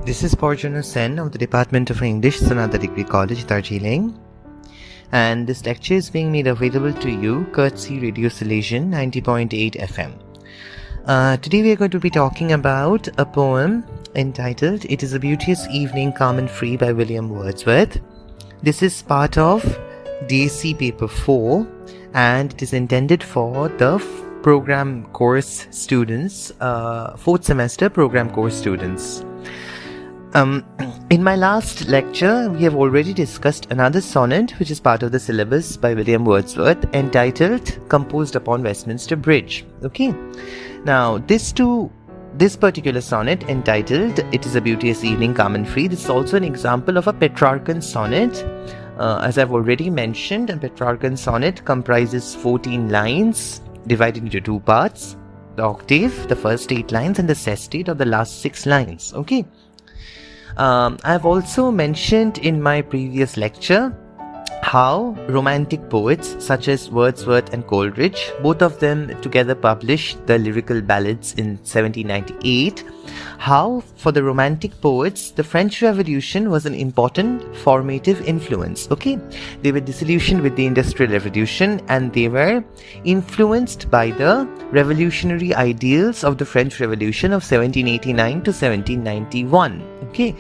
This is Parjanya of the Department of English, Sanada Degree College, Darjeeling. And this lecture is being made available to you courtesy Radio Solution 90.8 FM. Today we are going to be talking about a poem entitled It is a Beauteous Evening, Calm and Free by William Wordsworth. This is part of DAC paper 4 and it is intended for the program course students, 4th semester program course students. In my last lecture, we have already discussed another sonnet which is part of the syllabus by William Wordsworth entitled Composed Upon Westminster Bridge. Okay. Now, this particular sonnet entitled It is a Beauteous Evening, Calm and Free, this is also an example of a Petrarchan sonnet. As I've already mentioned, a Petrarchan sonnet comprises 14 lines divided into two parts. The octave, the first 8 lines, and the sestet, or the last 6 lines. Okay. I have also mentioned in my previous lecture how romantic poets such as Wordsworth and Coleridge, both of them together published the lyrical ballads in 1798, how for the romantic poets the French Revolution was an important formative influence. Okay, they were disillusioned with the Industrial Revolution and they were influenced by the revolutionary ideals of the French Revolution of 1789 to 1791. Okay.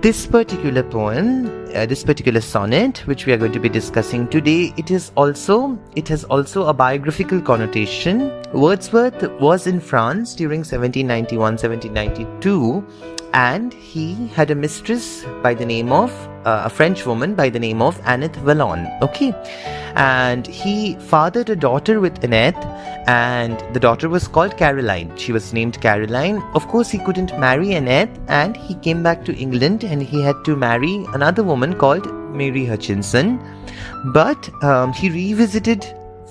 This particular poem, this particular sonnet, which we are going to be discussing today, it has also a biographical connotation. Wordsworth was in France during 1791-1792, and he had a mistress by the name of a French woman by the name of Annette Vallon. Okay, and he fathered a daughter with Annette, and the daughter was called Caroline. She was named Caroline. Of course, he couldn't marry Annette, and he came back to England, and he had to marry another woman called Mary Hutchinson. But he revisited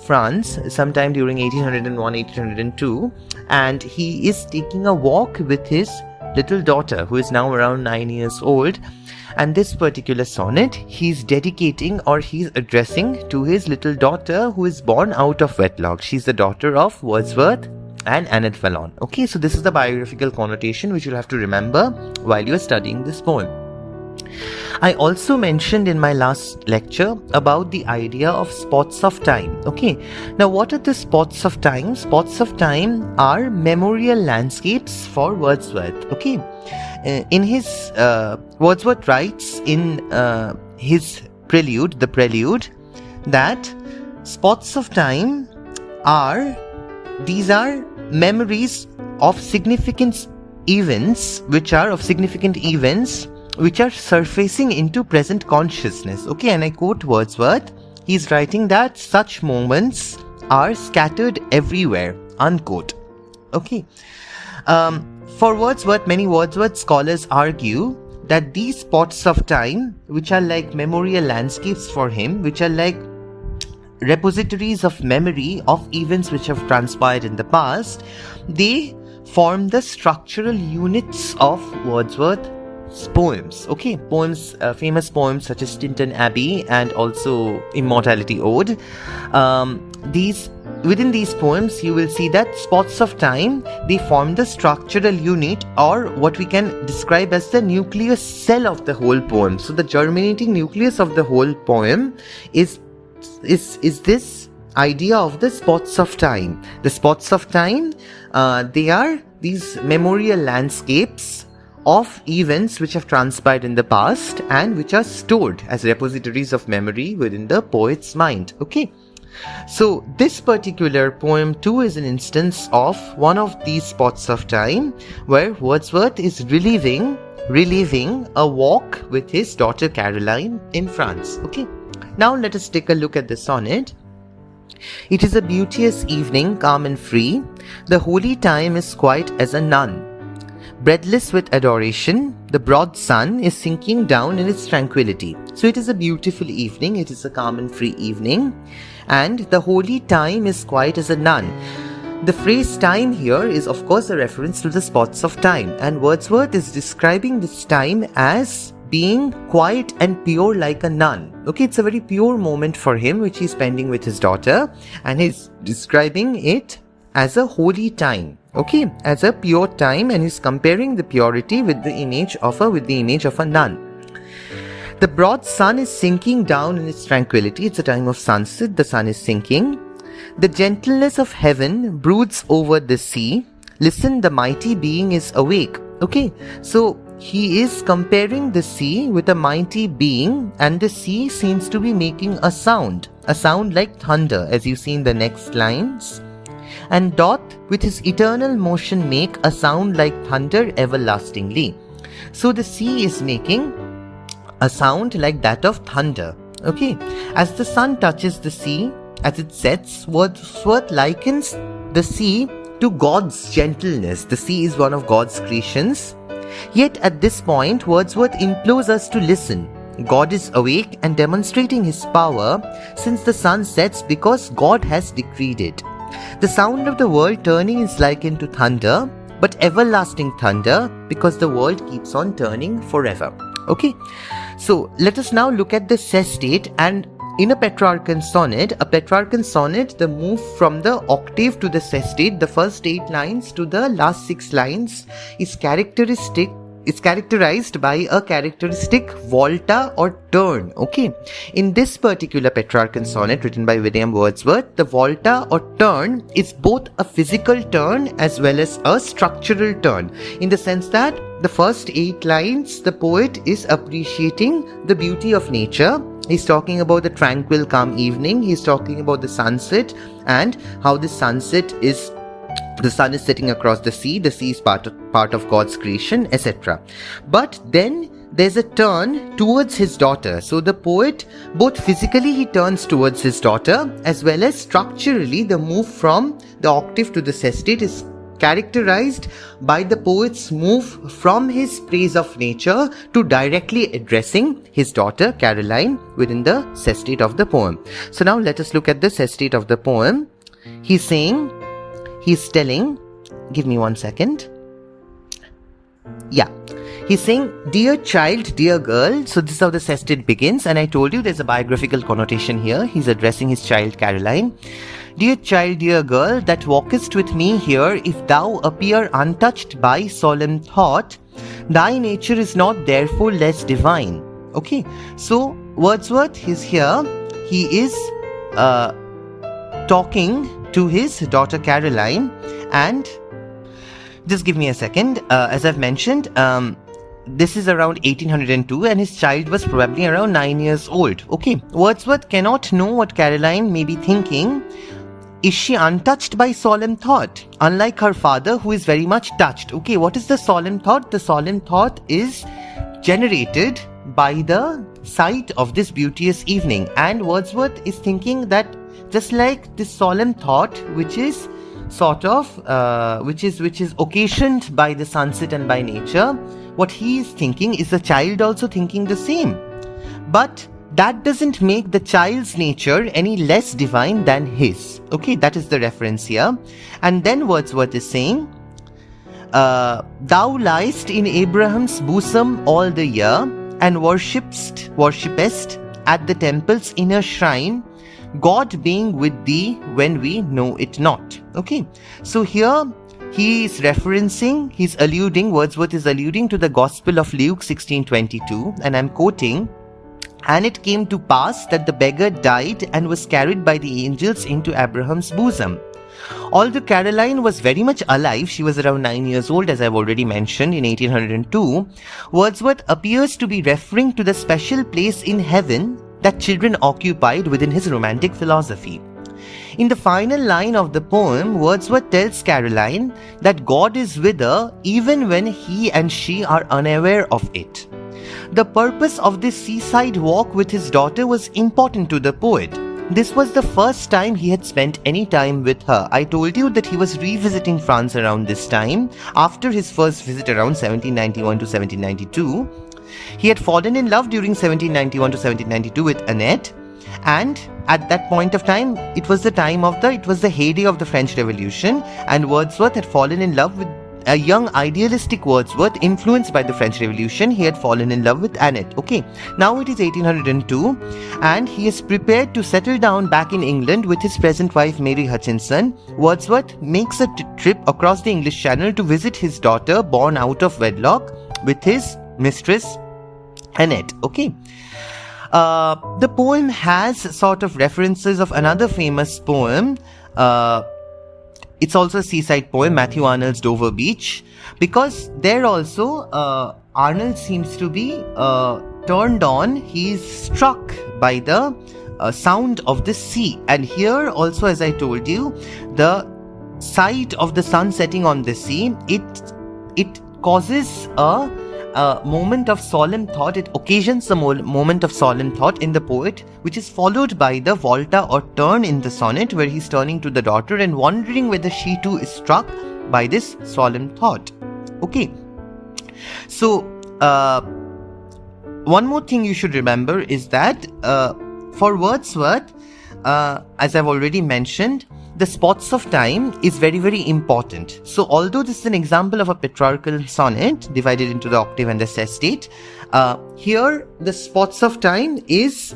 France sometime during 1801-1802, and he is taking a walk with his little daughter, who is now around 9 years old. And this particular sonnet he's dedicating, or he's addressing to his little daughter who is born out of wedlock. She's the daughter of Wordsworth and Annette Vallon. Okay, so this is the biographical connotation which you'll have to remember while you're studying this poem. I also mentioned in my last lecture about the idea of spots of time. Okay, now what are the spots of time? Spots of time are memorial landscapes for Wordsworth. Okay, in his Wordsworth writes in his prelude, the prelude, that spots of time are memories of significant events which are surfacing into present consciousness. Okay, and I quote Wordsworth, he's writing that such moments are scattered everywhere, unquote. Okay. For Wordsworth, many Wordsworth scholars argue that these spots of time, which are like memorial landscapes for him, which are like repositories of memory of events which have transpired in the past, they form the structural units of Wordsworth's poems. Okay, poems, famous poems such as Tintern Abbey and also Immortality Ode. Within these poems, you will see that spots of time, they form the structural unit, or what we can describe as the nucleus cell of the whole poem. So the germinating nucleus of the whole poem is this idea of the spots of time. The spots of time, they are these memorial landscapes of events which have transpired in the past and which are stored as repositories of memory within the poet's mind. Okay. So this particular poem too is an instance of one of these spots of time where Wordsworth is reliving a walk with his daughter Caroline in France. Okay. Now let us take a look at the sonnet. It is a beauteous evening, calm and free. The holy time is quiet as a nun. Breathless with adoration, the broad sun is sinking down in its tranquility. So it is a beautiful evening, it is a calm and free evening, and the holy time is quiet as a nun. The phrase time here is of course a reference to the spots of time, and Wordsworth is describing this time as being quiet and pure like a nun. Okay, it's a very pure moment for him which he's spending with his daughter, and he's describing it as a holy time, okay, as a pure time, and he's comparing the purity with the image of a nun. The broad sun is sinking down in its tranquility. It's a time of sunset. The sun is sinking. The gentleness of heaven broods over the sea. Listen, the mighty being is awake. Okay, so he is comparing the sea with a mighty being, and the sea seems to be making a sound like thunder, as you see in the next lines. And doth with his eternal motion make a sound like thunder everlastingly. So the sea is making a sound like that of thunder. Okay, as the sun touches the sea, as it sets, Wordsworth likens the sea to God's gentleness. The sea is one of God's creations. Yet at this point, Wordsworth implores us to listen. God is awake and demonstrating his power since the sun sets because God has decreed it. The sound of the world turning is likened to thunder, but everlasting thunder because the world keeps on turning forever. Okay, so let us now look at the sestate. And in a Petrarchan sonnet, the move from the octave to the sestate, the first 8 lines to the last 6 lines, is characterized by a characteristic volta or turn. Okay, in this particular Petrarchan sonnet written by William Wordsworth, the volta or turn is both a physical turn as well as a structural turn, in the sense that the first 8 lines, the poet is appreciating the beauty of nature. He's talking about the tranquil, calm evening. He's talking about the sunset and how the sunset is, the sun is setting across the sea is part of God's creation, etc. But then there's a turn towards his daughter. So the poet, both physically he turns towards his daughter, as well as structurally the move from the octave to the sestate is characterized by the poet's move from his praise of nature to directly addressing his daughter Caroline within the sestate of the poem. So now let us look at the sestate of the poem. He's telling, give me one second. Yeah. He's saying, dear child, dear girl. So this is how the sestate begins, and I told you there's a biographical connotation here. He's addressing his child Caroline. Dear child, dear girl, that walkest with me here, if thou appear untouched by solemn thought, thy nature is not therefore less divine. Okay, so Wordsworth is here. He is talking to his daughter Caroline, and just give me a second. As I've mentioned, this is around 1802 and his child was probably around 9 years old. Okay, Wordsworth cannot know what Caroline may be thinking. Is she untouched by solemn thought? Unlike her father, who is very much touched. Okay, what is the solemn thought? The solemn thought is generated by the sight of this beauteous evening, and Wordsworth is thinking that just like this solemn thought, which is sort of which is occasioned by the sunset and by nature, what he is thinking is the child also thinking the same. But that doesn't make the child's nature any less divine than his. Okay, that is the reference here. And then Wordsworth is saying, thou liest in Abraham's bosom all the year, and worshippest at the temple's inner shrine, God being with thee when we know it not. Okay, so here Wordsworth is alluding to the Gospel of Luke 16:22, and I'm quoting, and it came to pass that the beggar died and was carried by the angels into Abraham's bosom. Although Caroline was very much alive, she was around 9 years old, as I've already mentioned, in 1802, Wordsworth appears to be referring to the special place in heaven that children occupied within his romantic philosophy. In the final line of the poem, Wordsworth tells Caroline that God is with her even when he and she are unaware of it. The purpose of this seaside walk with his daughter was important to the poet. This was the first time he had spent any time with her. I told you that he was revisiting France around this time, after his first visit around 1791 to 1792. He had fallen in love during 1791 to 1792 with Annette, and at that point of time, it was the heyday of the French Revolution, and Wordsworth had fallen in love with a young idealistic Wordsworth influenced by the French Revolution. He had fallen in love with Annette. Okay, now it is 1802 and he is prepared to settle down back in England with his present wife Mary Hutchinson. Wordsworth makes a trip across the English Channel to visit his daughter born out of wedlock with his mistress Annette. Okay. The poem has sort of references of another famous poem. It's also a seaside poem, Matthew Arnold's Dover Beach, because there also Arnold seems to be turned on. He's struck by the sound of the sea, and here also, as I told you, the sight of the sun setting on the sea, it causes a moment of solemn thought. It occasions a moment of solemn thought in the poet, which is followed by the volta or turn in the sonnet, where he's turning to the daughter and wondering whether she too is struck by this solemn thought. Okay, so one more thing you should remember is that for Wordsworth, as I've already mentioned, the spots of time is very, very important. So although this is an example of a Petrarchan sonnet divided into the octave and the sestet, here the spots of time is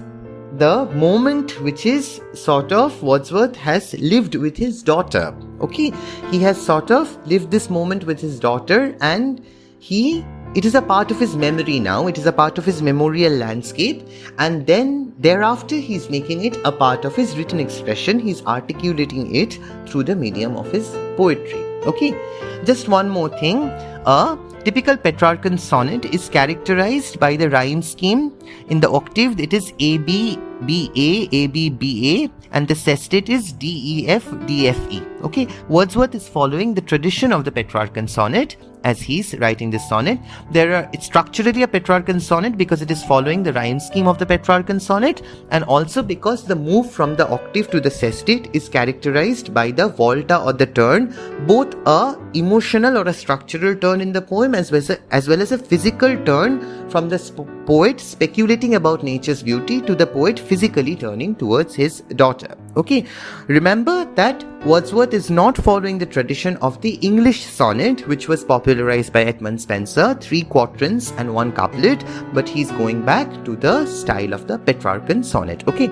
the moment which is sort of Wordsworth has lived with his daughter. Okay, he has sort of lived this moment with his daughter, and it is a part of his memory now. It is a part of his memorial landscape, and then thereafter he's making it a part of his written expression. He's articulating it through the medium of his poetry. Okay, just one more thing. A typical Petrarchan sonnet is characterized by the rhyme scheme. In the octave, it is A B B A A B B A, and the sestet is D E F D F E. Okay, Wordsworth is following the tradition of the Petrarchan sonnet as he's writing this sonnet. It's structurally a Petrarchan sonnet because it is following the rhyme scheme of the Petrarchan sonnet, and also because the move from the octave to the sestet is characterized by the volta or the turn, both a emotional or a structural turn in the poem as well as a physical turn from the poet speculating about nature's beauty to the poet physically turning towards his daughter. Okay, remember that Wordsworth is not following the tradition of the English sonnet, which was popularized by Edmund Spenser, 3 quatrains and 1 couplet, but he's going back to the style of the Petrarchan sonnet. Okay,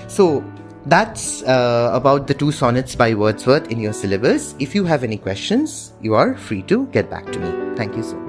so that's about the 2 sonnets by Wordsworth in your syllabus. If you have any questions, you are free to get back to me. Thank you so much.